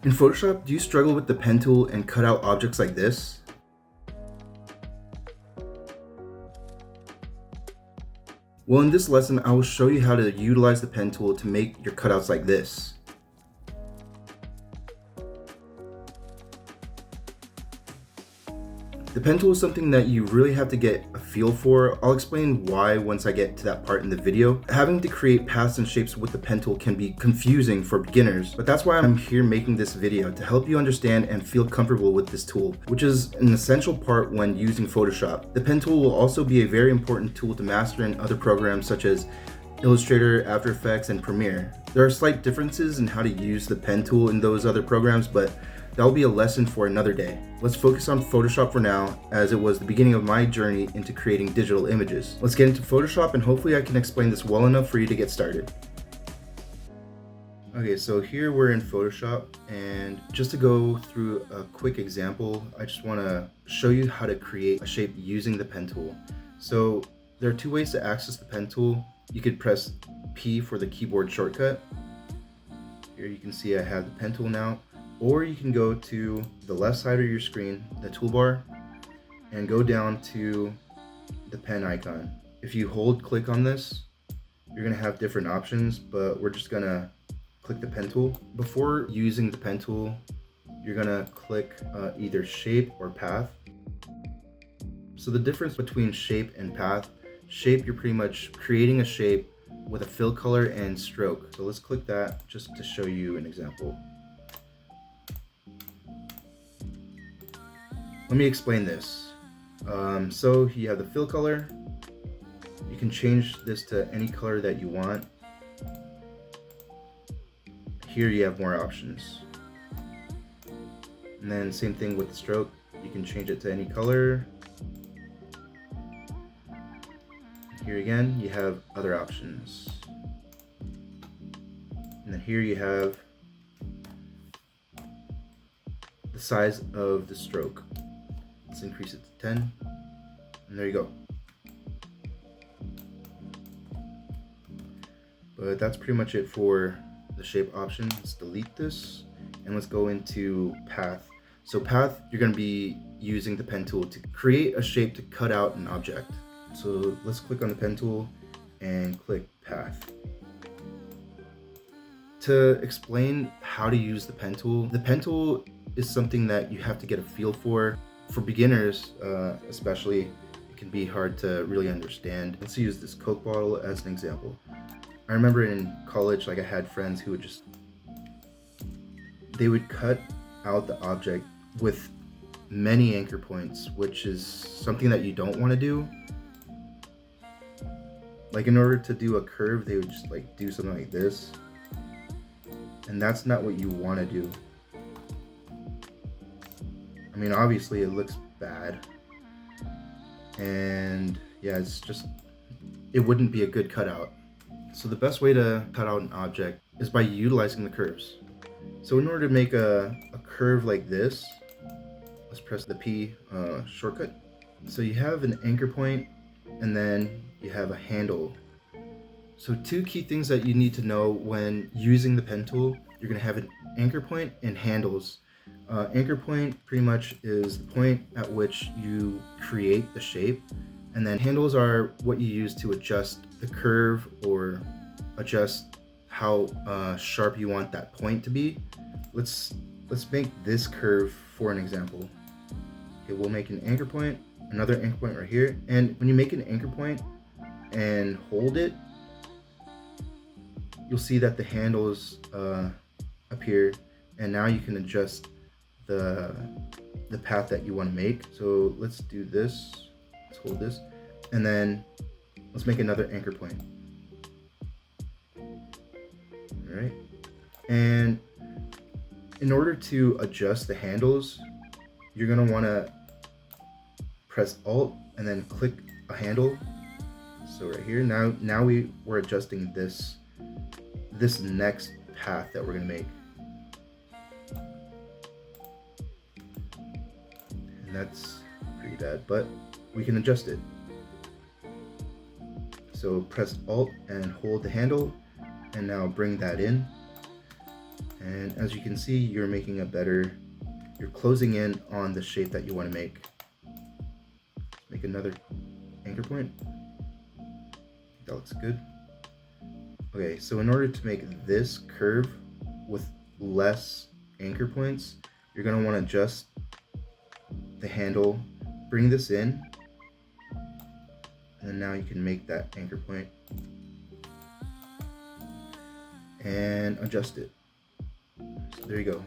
In Photoshop, do you struggle with the pen tool and cut out objects like this? Well, in this lesson, I will show you how to utilize the pen tool to make your cutouts like this. The pen tool is something that you really have to get a feel for. I'll explain why once I get to that part in the video. Having to create paths and shapes with the pen tool can be confusing for beginners, but that's why I'm here making this video, to help you understand and feel comfortable with this tool, which is an essential part when using Photoshop. The pen tool will also be a very important tool to master in other programs such as Illustrator, After Effects, and Premiere. There are slight differences in how to use the pen tool in those other programs, but that will be a lesson for another day. Let's focus on Photoshop for now, as it was the beginning of my journey into creating digital images. Let's get into Photoshop, and hopefully I can explain this well enough for you to get started. Okay, so here we're in Photoshop, and just to go through a quick example, I just want to show you how to create a shape using the pen tool. So there are two ways to access the pen tool. You could press P for the keyboard shortcut. Here you can see I have the pen tool now. Or you can go to the left side of your screen, the toolbar, and go down to the pen icon. If you click on this, you're gonna have different options, but we're just gonna click the pen tool. Before using the pen tool, you're gonna click either shape or path. So the difference between shape and path, shape, you're pretty much creating a shape with a fill color and stroke. So let's click that just to show you an example. Let me explain this. So you have the fill color. You can change this to any color that you want. Here you have more options. And then same thing with the stroke. You can change it to any color. Here again, you have other options. And then here you have the size of the stroke. Let's increase it to 10, and there you go. But that's pretty much it for the shape option. Let's delete this, and let's go into path. So path, you're going to be using the pen tool to create a shape to cut out an object. So let's click on the pen tool and click path. To explain how to use the pen tool is something that you have to get a feel for. For beginners, especially, it can be hard to really understand. Let's use this Coke bottle as an example. I remember in college, I had friends who they would cut out the object with many anchor points, which is something that you don't want to do. Like, in order to do a curve, they would just do something like this, and that's not what you want to do. I mean, obviously it looks bad, and yeah, it wouldn't be a good cutout. So the best way to cut out an object is by utilizing the curves. So in order to make a curve like this, let's press the P shortcut. So you have an anchor point, and then you have a handle. So two key things that you need to know when using the pen tool: you're gonna have an anchor point and handles. Anchor point pretty much is the point at which you create the shape, and then handles are what you use to adjust the curve or adjust how sharp you want that point to be. Let's make this curve for an example. Okay, we'll make an anchor point, another anchor point right here, and when you make an anchor point and hold it, you'll see that the handles appear, and now you can adjust the path that you want to make. So let's do this. Let's hold this, and then let's make another anchor point. All right, and in order to adjust the handles, you're gonna want to press Alt and then click a handle. So right here, now we're adjusting this next path that we're gonna make. That's pretty bad, but we can adjust it. So press Alt and hold the handle, and now bring that in, And as you can see, you're closing in on the shape that you want to make. Make another anchor point. That looks good. Okay, so in order to make this curve with less anchor points, you're going to want to adjust the handle, bring this in, and now you can make that anchor point and adjust it. So there you go.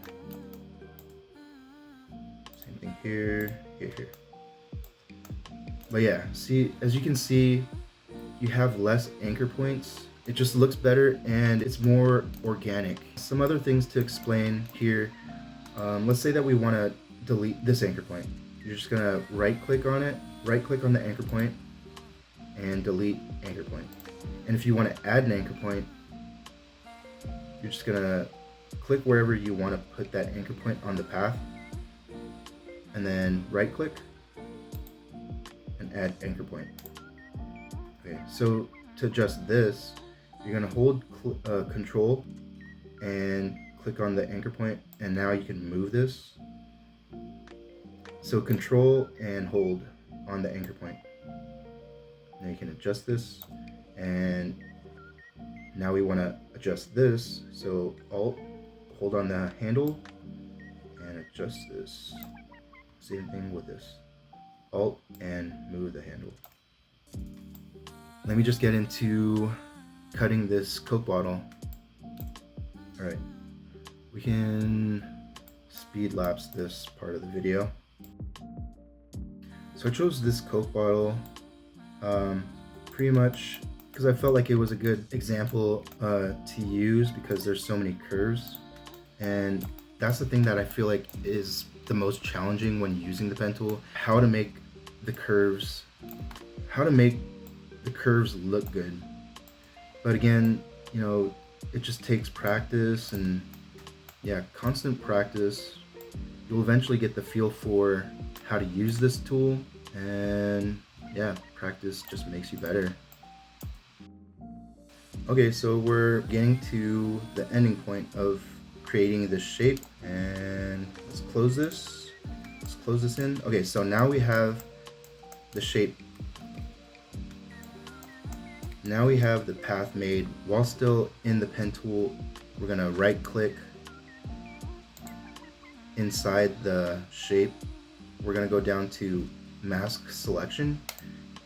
Same thing here, here. But yeah, see, as you can see, you have less anchor points. It just looks better and it's more organic. Some other things to explain here. Let's say that we want to delete this anchor point. You're just gonna right click on it, right click on the anchor point, and delete anchor point. And if you want to add an anchor point, you're just gonna click wherever you want to put that anchor point on the path, and then right click and add anchor point. Okay, so to adjust this, you're gonna hold control and click on the anchor point, and now you can move this. So control and hold on the anchor point. Now you can adjust this, and now we want to adjust this. So Alt, hold on the handle and adjust this. Same thing with this. Alt and move the handle. Let me just get into cutting this Coke bottle. All right, we can speed lapse this part of the video. So I chose this Coke bottle pretty much because I felt like it was a good example to use because there's so many curves, and that's the thing that I feel like is the most challenging when using the pen tool. How to make the curves look good. But again, you know, it just takes practice, and yeah, constant practice. You'll eventually get the feel for how to use this tool, and yeah, practice just makes you better. Okay, so we're getting to the ending point of creating this shape, and let's close this. Let's close this in. Okay, so now we have the shape. Now we have the path made. While still in the pen tool, we're gonna right click inside the shape. We're gonna go down to mask selection.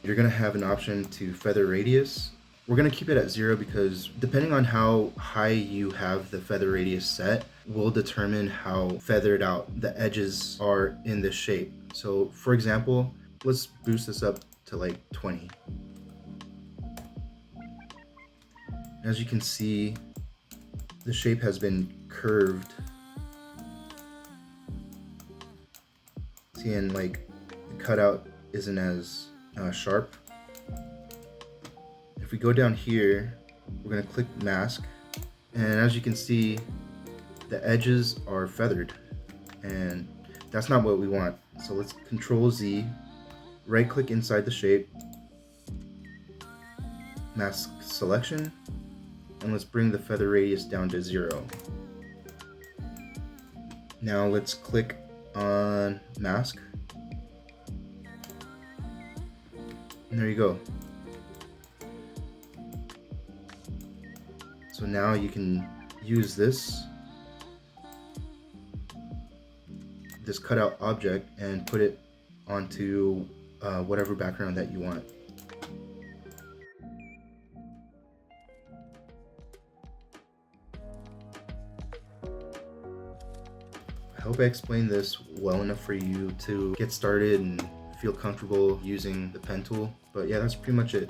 You're gonna have an option to feather radius. We're gonna keep it at 0 because depending on how high you have the feather radius set will determine how feathered out the edges are in this shape. So for example, let's boost this up to like 20. As you can see, the shape has been curved. See, and like the cutout isn't as sharp. If we go down here, we're gonna click mask, and as you can see, the edges are feathered, and that's not what we want. So let's Control Z, right click inside the shape, mask selection, and let's bring the feather radius down to 0. Now let's click on mask, and there you go. So now you can use this cutout object and put it onto whatever background that you want. I hope I explained this well enough for you to get started and feel comfortable using the pen tool. But yeah, that's pretty much it.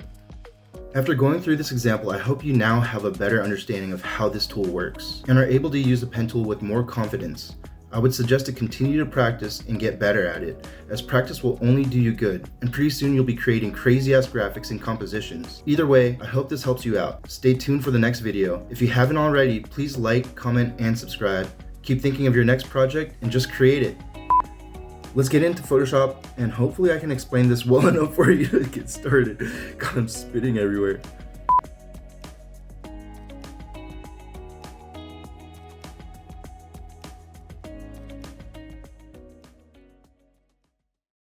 After going through this example, I hope you now have a better understanding of how this tool works and are able to use the pen tool with more confidence. I would suggest to continue to practice and get better at it, as practice will only do you good, and pretty soon you'll be creating crazy ass graphics and compositions. Either way, I hope this helps you out. Stay tuned for the next video. If you haven't already, please like, comment, and subscribe. Keep thinking of your next project and just create it. Let's get into Photoshop, and hopefully I can explain this well enough for you to get started. God, I'm spitting everywhere.